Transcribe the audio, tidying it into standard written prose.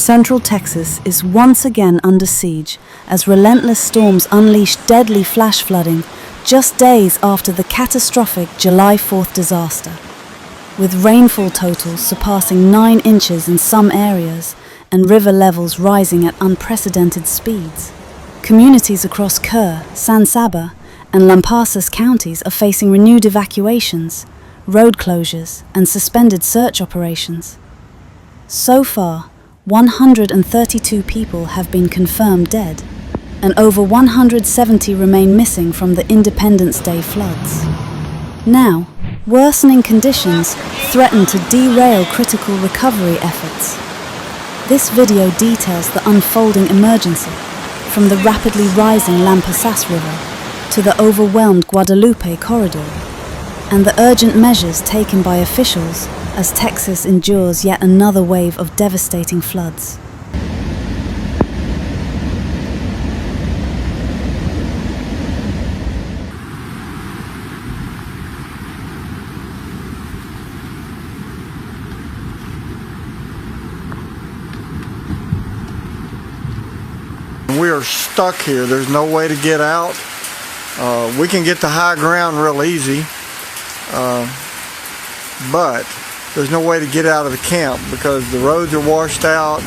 Central Texas is once again under siege as relentless storms unleash deadly flash flooding just days after the catastrophic July 4th disaster. With rainfall totals surpassing 9 inches in some areas and river levels rising at unprecedented speeds, communities across Kerr, Saba, and Lampasas counties are facing renewed evacuations, road closures, and suspended search operations. So far, 132 people have been confirmed dead, and over 170 remain missing from the Independence Day floods. Now, worsening conditions threaten to derail critical recovery efforts. This video details the unfolding emergency, from the rapidly rising Lampasas River to the overwhelmed Guadalupe corridor, and the urgent measures taken by officials as Texas endures yet another wave of devastating floods. We are stuck here. There's no way to get out. We can get to high ground real easy, but there's no way to get out of the camp because the roads are washed out.